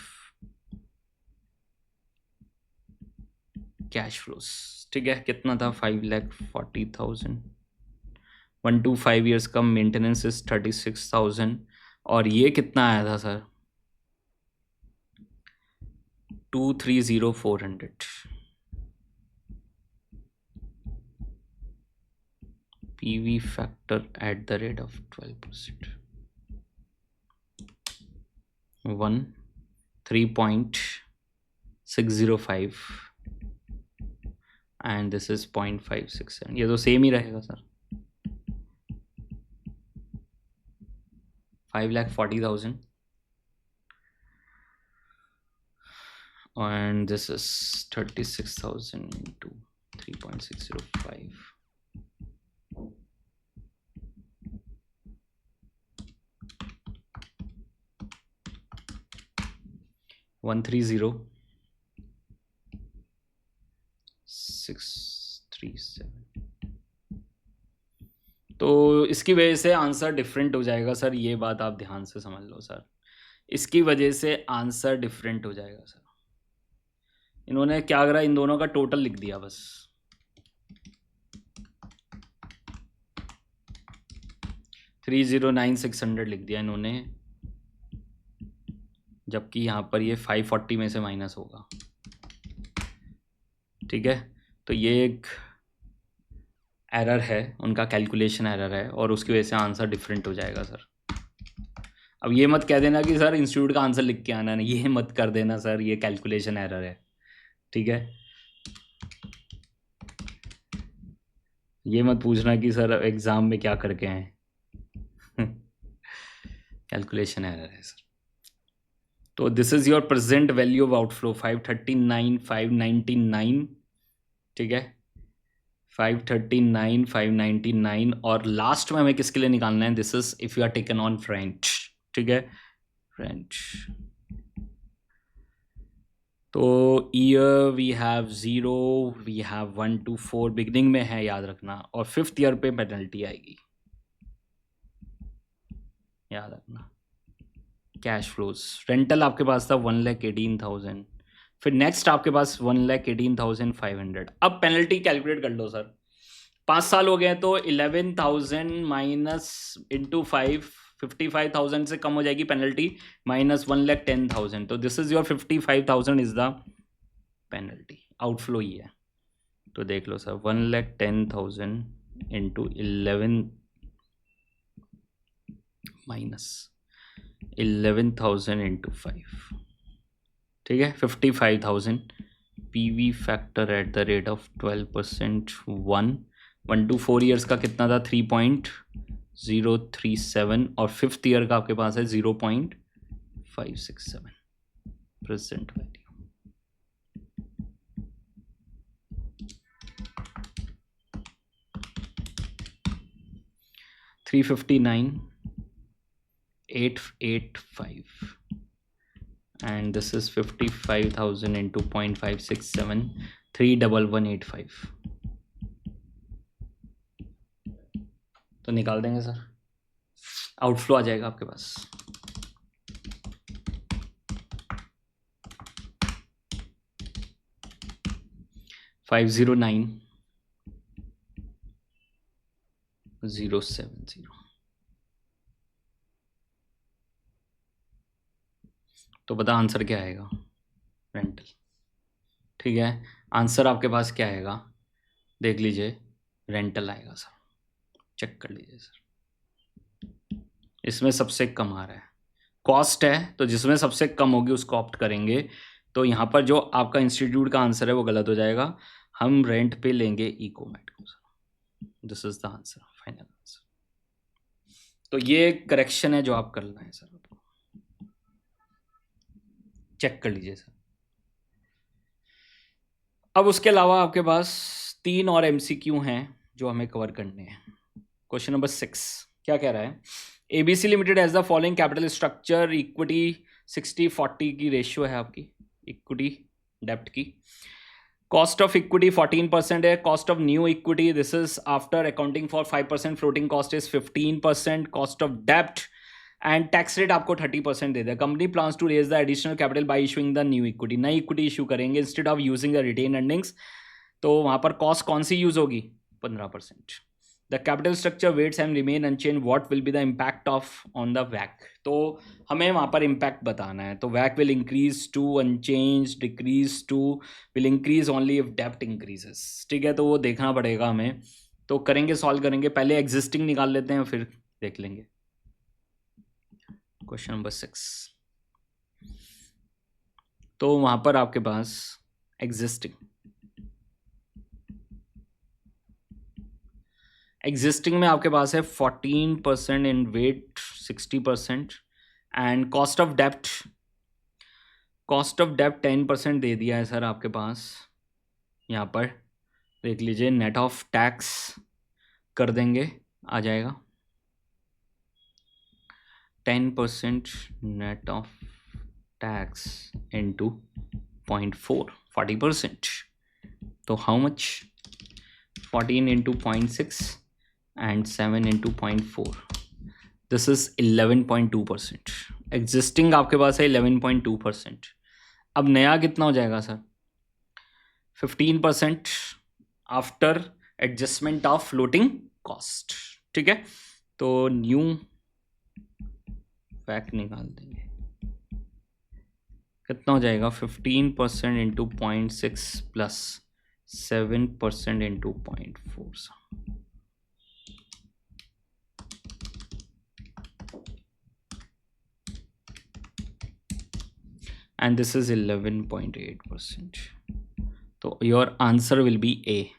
cash flows, ठीक है। कितना था 5,40,000 1 to 5 years का मेंटेनेंस इज 36,000, और ये कितना आया था sir 230,400। PV factor at the rate of 12%, 3.605 and this is 0.567। ये तो सेम ही रहेगा sir 5,40,000 and this is 36,000 into 3.605 130,637। तो इसकी वजह से आंसर डिफरेंट हो जाएगा सर, ये बात आप ध्यान से समझ लो सर, इसकी वजह से आंसर डिफरेंट हो जाएगा सर। इन्होंने क्या करा, इन दोनों का टोटल लिख दिया बस, $309,600 लिख दिया इन्होंने, जबकि यहाँ पर ये 540 में से माइनस होगा, ठीक है। तो ये एक एरर है, उनका कैलकुलेशन एरर है, और उसकी वजह से आंसर डिफरेंट हो जाएगा सर। अब ये मत कह देना कि सर इंस्टीट्यूट का आंसर लिख के आना, नहीं, ये मत कर देना सर, ये कैलकुलेशन एरर है, ठीक है। ये मत पूछना कि सर एग्जाम में क्या करके आए कैलकुलेशन एरर है सर। तो this is your present value of outflow 539 599, ठीक है, 539 599। और लास्ट में हमें किसके लिए निकालना है, this is if you are taken on French, ठीक है, फ्रेंच। तो year we have 0, we have 1 to 4 beginning में है, याद रखना, और 5th ईयर पे पेनल्टी आएगी, याद रखना। कैश फ्लोज, रेंटल आपके पास था 1,18,000, फिर नेक्स्ट आपके पास 1,18,500। अब पेनल्टी कैलकुलेट कर लो सर, 5 साल हो गए तो 11,000 माइनस इंटू 5, 55,000 से कम हो जाएगी पेनल्टी, माइनस 1,10,000, तो this is your 55,000 is the penalty, outflow ही है। तो देख लो सर, 1,10,000 इंटू 11 माइनस 11,000 इंटू 5, ठीक है, 55,000। PV factor at the rate of 12%, 1 to 4 years का कितना था, 3.037, और 5th ईयर का आपके पास है 0.567 present value. $359,885 and this is 55,000 into 0.567, 31185। तो निकाल देंगे सर, आउटफ्लो आ जाएगा आपके पास। $509,070। तो बता आंसर क्या आएगा, रेंटल, ठीक है। आंसर आपके पास क्या आएगा, देख लीजिए, रेंटल आएगा सर, चेक कर लीजिए सर, इसमें सबसे कम आ रहा है, कॉस्ट है तो जिसमें सबसे कम होगी उसको ऑप्ट करेंगे। तो यहाँ पर जो आपका इंस्टीट्यूट का आंसर है वो गलत हो जाएगा, हम रेंट पे लेंगे इकोमेट को sir, this is the answer, final answer. तो ये करेक्शन है जो आप करना है सर, आपको चेक कर लीजिए सर। अब उसके अलावा आपके पास 3 और MCQ हैं जो हमें कवर करने हैं। क्वेश्चन नंबर 6 क्या कह रहा है, ABC limited has the following capital structure, equity 60-40 की रेशियो है आपकी, इक्विटी डेप्ट की। कॉस्ट ऑफ इक्विटी 14% है, cost of new equity this is after accounting for 5%, floating cost is 15%, cost of डेप्ट एंड टैक्स रेट आपको 30% दे दिया। Company plans to raise the additional capital by issuing the new equity, नई equity issue करेंगे instead of using the retained earnings. तो वहां पर cost कौन सी यूज होगी, 15%। The capital structure weights and remain unchanged, what will be the impact of on the वैक। तो हमें वहां पर इम्पैक्ट बताना है, तो वैक will increase to, unchange, decrease to, will increase only if dept increases, ठीक है। तो वो देखना पड़ेगा हमें, तो करेंगे, सॉल्व करेंगे, पहले एग्जिस्टिंग निकाल लेते हैं फिर देख लेंगे। क्वेश्चन नंबर 6, तो वहां पर आपके पास एग्जिस्टिंग में आपके पास है 14% इन वेट, 60%, एंड कॉस्ट ऑफ डेप्ट 10% दे दिया है सर आपके पास। यहाँ पर देख लीजिए, नेट ऑफ टैक्स कर देंगे, आ जाएगा 10% नेट ऑफ टैक्स इंटू 0.4, 40%। तो how much, 14 into 0.6 and 7 into 0.4, this is 11.2%। Existing आपके पास है 11.2%। अब नया कितना हो जाएगा sir, 15% after adjustment of floating cost, ठीक है। तो न्यू फैक्ट निकाल देंगे, कितना हो जाएगा, 15% into 0.6 plus 7% into 0.4, and this is 11.8%. So your answer will be A.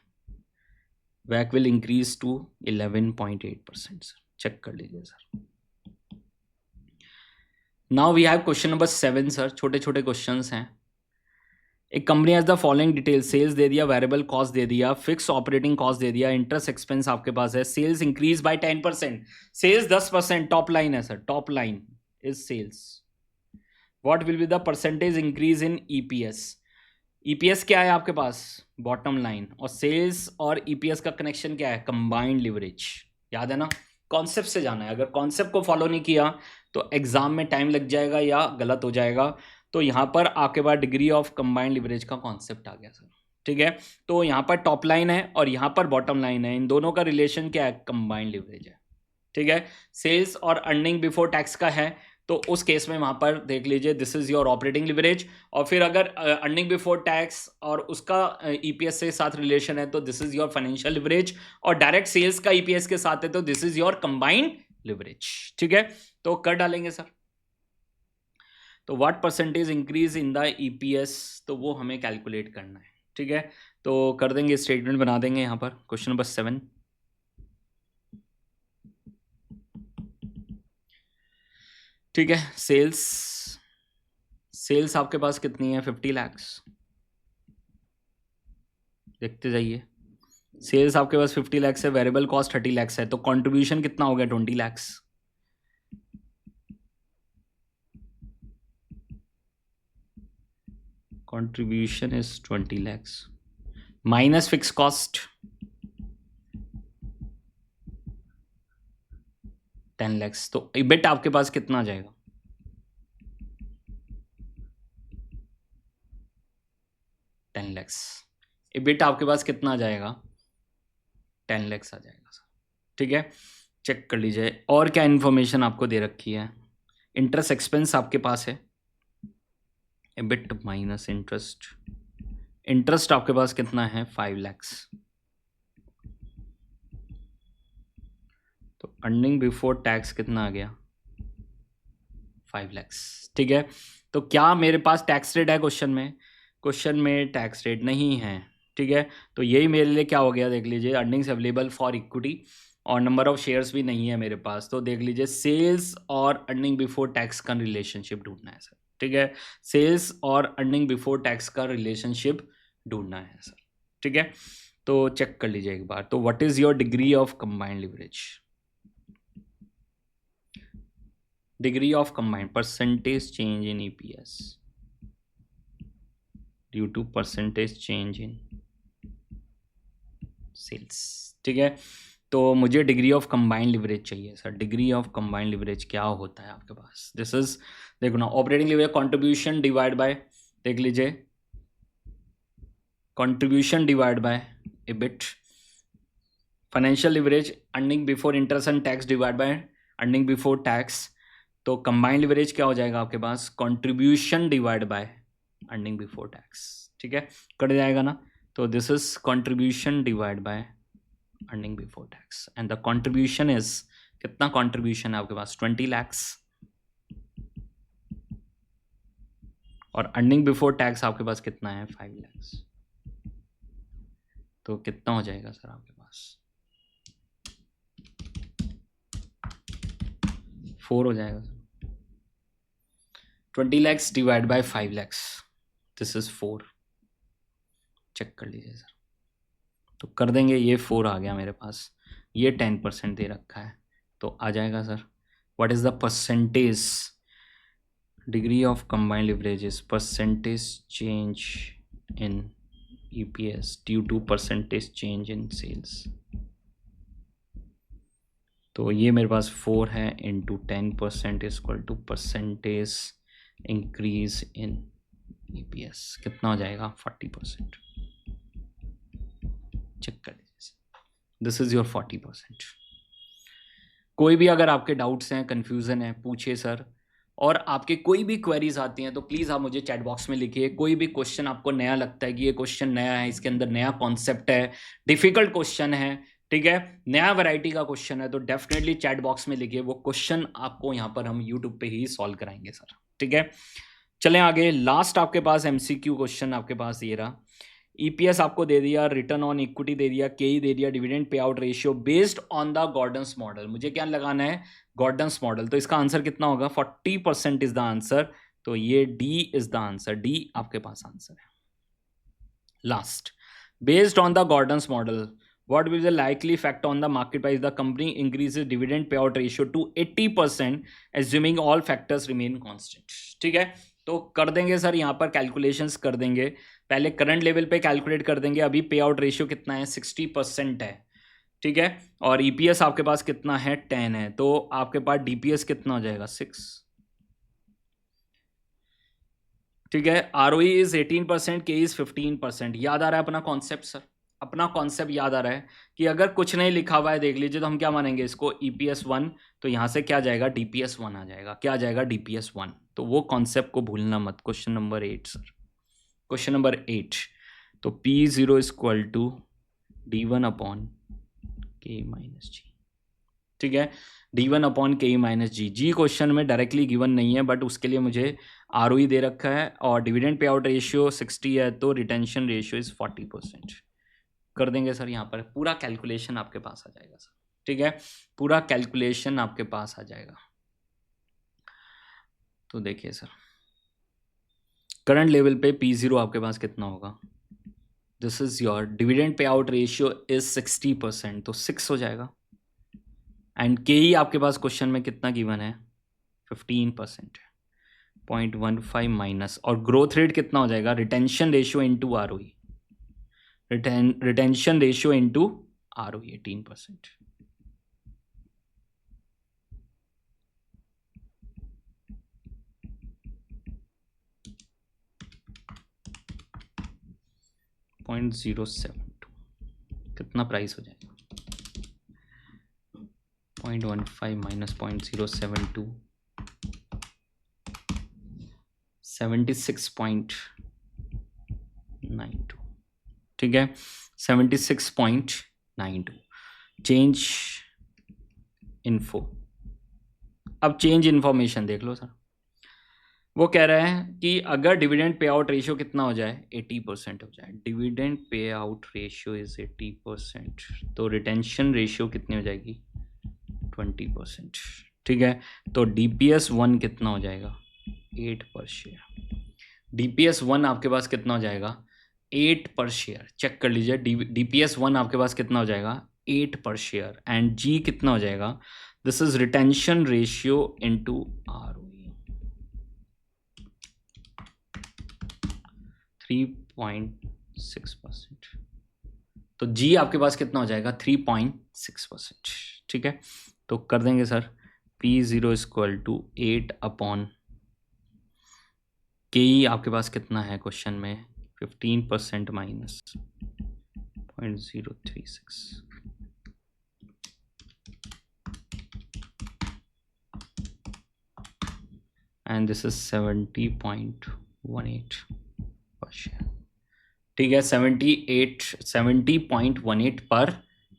WACC will increase to 11.8%. check कर लीजिए sir. Now we have question number 7 sir, छोटे छोटे क्वेश्चंस हैं। एक कंपनी has the following detail, sales दे दिया, वेरिएबल कॉस्ट दे दिया, फिक्स ऑपरेटिंग कॉस्ट दे दिया, इंटरेस्ट एक्सपेंस आपके पास है। Sales increase by 10%, sales 10%, top line है sir, top line is sales. What will be the percentage increase in EPS? EPS क्या है आपके पास? Bottom line. और सेल्स और ईपीएस का कनेक्शन क्या है? Combined leverage. याद है ना, कॉन्सेप्ट से जाना है। अगर कॉन्सेप्ट को फॉलो नहीं किया तो एग्जाम में टाइम लग जाएगा या गलत हो जाएगा। तो यहाँ पर आपके पास डिग्री ऑफ कंबाइंड लिवरेज का कॉन्सेप्ट आ गया सर, ठीक है। तो यहाँ पर टॉप लाइन है और यहाँ पर बॉटम लाइन है, इन दोनों का रिलेशन क्या है? कंबाइंड लिवरेज है, ठीक है। सेल्स और अर्निंग बिफोर टैक्स का है, तो उस केस में वहां पर देख लीजिए this is your operating leverage. और फिर अगर अर्निंग बिफोर टैक्स और उसका ईपीएस से साथ रिलेशन है तो this is your financial leverage. और डायरेक्ट सेल्स का ईपीएस के साथ है तो this is your combined leverage, ठीक है। तो कर डालेंगे सर। तो what percentage increase in the EPS, तो वो हमें कैलकुलेट करना है, ठीक है। तो कर देंगे, स्टेटमेंट बना देंगे यहाँ पर। क्वेश्चन नंबर 7, ठीक है। सेल्स आपके पास कितनी है? 50 lakhs। देखते जाइए, सेल्स आपके पास 50 lakhs है, वेरिएबल कॉस्ट 30 lakhs है, तो कंट्रीब्यूशन कितना हो गया? 20 lakhs। Contribution is 20 lakhs minus fix cost 10 lakhs। तो इबिट आपके पास कितना आ जाएगा? 10 lakhs। इबिट आपके पास कितना आ जाएगा? 10 lakhs आ जाएगा सर, ठीक है। चेक कर लीजिए और क्या इन्फॉर्मेशन आपको दे रखी है। इंटरेस्ट एक्सपेंस आपके पास है, इबिट माइनस इंटरेस्ट। इंटरेस्ट आपके पास कितना है? 5 lakhs। तो अर्निंग बिफोर टैक्स कितना आ गया? 5 lakhs, ठीक है। तो क्या मेरे पास टैक्स रेट है क्वेश्चन में? क्वेश्चन में टैक्स रेट नहीं है, ठीक है। तो यही मेरे लिए क्या हो गया, देख लीजिए, अर्निंग्स अवेलेबल फॉर इक्विटी और नंबर ऑफ शेयर्स भी नहीं है मेरे पास। तो देख लीजिए, सेल्स और अर्निंग बिफोर टैक्स का रिलेशनशिप ढूंढना है सर, ठीक है। सेल्स और अर्निंग बिफोर टैक्स का रिलेशनशिप ढूंढना है सर, ठीक है। तो चेक कर लीजिए एक बार। तो what is your degree of combined leverage? Degree of combined, percentage change in EPS due to percentage change in sales, ठीक है। तो मुझे डिग्री ऑफ कंबाइंड लिवरेज चाहिए sir. Degree of combined leverage क्या होता है आपके पास? दिस इज, देखो ना, operating leverage contribution divide by, देख लीजिए, contribution divide by EBIT. Financial leverage earning before interest and tax divide by earning before tax. तो कंबाइंड लिवरेज क्या हो जाएगा आपके पास? Contribution divide by earning before tax, ठीक है। कट जाएगा ना। तो this is contribution divide by earning before tax and the contribution is, कितना कंट्रीब्यूशन है आपके पास? 20 lakhs। और अर्निंग बिफोर टैक्स आपके पास कितना है? 5 lakhs। तो कितना हो जाएगा सर आपके पास? 4 हो जाएगा sir. 20 lakhs divide by 5 lakhs, this is 4। चेक कर लीजिए सर। तो कर देंगे, ये 4 आ गया मेरे पास, ये 10% दे रखा है, तो आ जाएगा sir. What is the percentage? Degree of combined leverage is percentage change in EPS due to percentage change in sales. तो ये मेरे पास 4 है into 10% equal to percentage increase in EPS, कितना हो जाएगा? 40%। चेक कर लीजिए, दिस इज योर 40%। कोई भी अगर आपके डाउट्स हैं, कंफ्यूजन है, पूछिए सर। और आपके कोई भी क्वेरीज आती हैं तो प्लीज़ आप मुझे चैट बॉक्स में लिखिए। कोई भी क्वेश्चन आपको नया लगता है कि ये क्वेश्चन नया है, इसके अंदर नया कॉन्सेप्ट है, डिफिकल्ट क्वेश्चन है, ठीक है, नया वैरायटी का क्वेश्चन है, तो डेफिनेटली चैट बॉक्स में लिखिए। वो क्वेश्चन आपको यहाँ पर हम यूट्यूब पे ही सॉल्व कराएंगे सर, ठीक है। चलें आगे। लास्ट आपके पास एमसीक्यू क्वेश्चन आपके पास ये रहा। ईपीएस आपको दे दिया, रिटर्न ऑन इक्विटी दे दिया, केई दे दिया, dividend pay out ratio based on the Gordon's model. मुझे क्या लगाना है? Gordon's model. तो इसका आंसर कितना होगा? 40% इज द आंसर। तो ये D is the answer, D आपके पास आंसर है। Last, based on the Gordon's model what will be the likely effect on the market price the company increases dividend payout ratio to 80% assuming all factors remain constant। ठीक है, तो कर देंगे sir, यहाँ पर calculations कर देंगे। पहले करंट लेवल पे कैलकुलेट कर देंगे। अभी पे आउट रेशियो कितना है? 60% है। ठीक है, और ईपीएस आपके पास कितना है? 10 है। तो आपके पास डीपीएस कितना हो जाएगा? 6। ठीक है, आरओई इज 18%, के इज 15%। याद आ रहा है अपना कॉन्सेप्ट सर? अपना कॉन्सेप्ट याद आ रहा है कि अगर कुछ नहीं लिखा हुआ है, देख लीजिए, तो हम क्या मानेंगे इसको? ईपीएस 1। तो यहाँ से क्या जाएगा? डीपीएस 1 आ जाएगा। क्या आ जाएगा? डीपीएस 1। तो वो कॉन्सेप्ट को भूलना मत। Question number 8 sir, question number 8। तो P0 is equal to D1 upon K minus g. ठीक है, D1 upon K minus g. G question में डायरेक्टली गिवन नहीं है, बट उसके लिए मुझे आरओई दे रखा है और डिविडेंड पे आउट रेशियो 60 है, तो रिटेंशन रेशियो इज 40%। कर देंगे सर, यहाँ पर पूरा कैलकुलेशन आपके पास आ जाएगा सर। ठीक है, पूरा कैलकुलेशन आपके पास आ जाएगा। तो देखिए सर, करंट लेवल पे P0 आपके पास कितना होगा? This is your dividend pay out ratio is 60%, तो 6 हो जाएगा। एंड के आपके पास क्वेश्चन में कितना गिवन है? 15%, 0.15 माइनस, और ग्रोथ रेट कितना हो जाएगा? Retention ratio into ROE, retention ratio into ROE 18%। .072 कितना प्राइस हो जाएगा? 0.15 माइनस 0.072 76.92। ठीक है, 76.92। Change info. अब चेंज इन्फॉर्मेशन देख लो सर। वो कह रहे हैं कि अगर डिविडेंड पे आउट रेशियो कितना हो जाए? 80% हो जाए। Dividend pay out ratio is 80%, तो रिटेंशन रेशियो कितनी हो जाएगी? 20%। ठीक है, तो डीपीएस 1 कितना हो जाएगा? 8 पर शेयर। डीपीएस 1 आपके पास कितना हो जाएगा? 8 पर शेयर। चेक कर लीजिए, डीपीएस 1 आपके पास कितना हो जाएगा? 8 पर शेयर। एंड जी कितना हो जाएगा? This is retention ratio into ROE 3.6%। तो जी आपके पास कितना हो जाएगा? 3.6%। ठीक है, तो कर देंगे sir, P0 equal to 8 upon के आपके पास कितना है क्वेश्चन में? 15% माइनस 0.036। एंड दिस इज 70.18 पर शेयर। ठीक है, 70.18 पर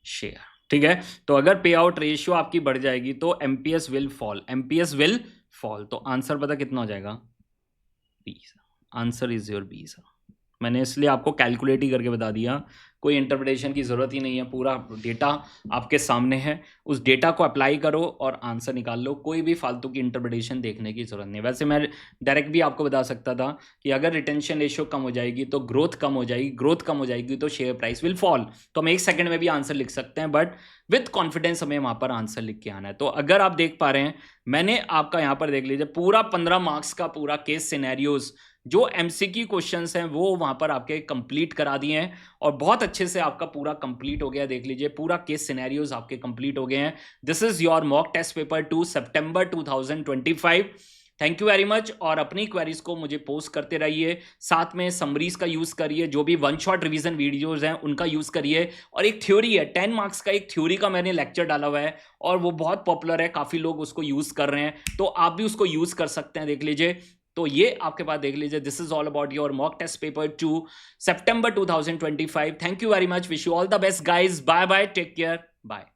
शेयर। ठीक है, तो अगर पे आउट रेशियो आपकी बढ़ जाएगी तो MPS will fall, MPS will fall. तो आंसर पता कितना हो जाएगा? B. Answer is your B sir. मैंने इसलिए आपको कैलकुलेट ही करके बता दिया, कोई इंटरप्रिटेशन की ज़रूरत ही नहीं है। पूरा डेटा आपके सामने है, उस डेटा को अप्लाई करो और आंसर निकाल लो। कोई भी फालतू की इंटरप्रिटेशन देखने की ज़रूरत नहीं। वैसे मैं डायरेक्ट भी आपको बता सकता था कि अगर रिटेंशन रेशियो कम हो जाएगी तो ग्रोथ कम हो जाएगी, ग्रोथ कम हो जाएगी तो शेयर प्राइस विल फॉल। तो हम 1 सेकंड में भी आंसर लिख सकते हैं, बट विथ कॉन्फिडेंस हमें वहाँ पर आंसर लिख के आना है। तो अगर आप देख पा रहे हैं, मैंने आपका यहाँ पर देख लीजिए पूरा 15 मार्क्स का पूरा केस सिनेरियोज जो एमसीक्यू क्वेश्चंस हैं वो वहां पर आपके कंप्लीट करा दिए हैं और बहुत अच्छे से आपका पूरा कंप्लीट हो गया। देख लीजिए पूरा केस सिनेरियोज आपके कंप्लीट हो गए हैं। This is your mock test paper 2 सितंबर 2025। Thank you very much. और अपनी क्वेरीज को मुझे पोस्ट करते रहिए, साथ में समरीज का यूज करिए, जो भी वन शॉट रिवीजन वीडियोस हैं उनका यूज करिए। और एक थ्योरी है 10 मार्क्स का, एक थ्योरी का मैंने लेक्चर डाला हुआ है और वो बहुत पॉपुलर है, काफी लोग उसको यूज कर रहे हैं, तो आप भी उसको यूज कर सकते हैं। देख लीजिए, तो ये आपके पास देख लीजिए, this is all about your mock test paper 2 सितंबर 2025। Thank you very much, wish you all the best guys, bye bye, take care, bye.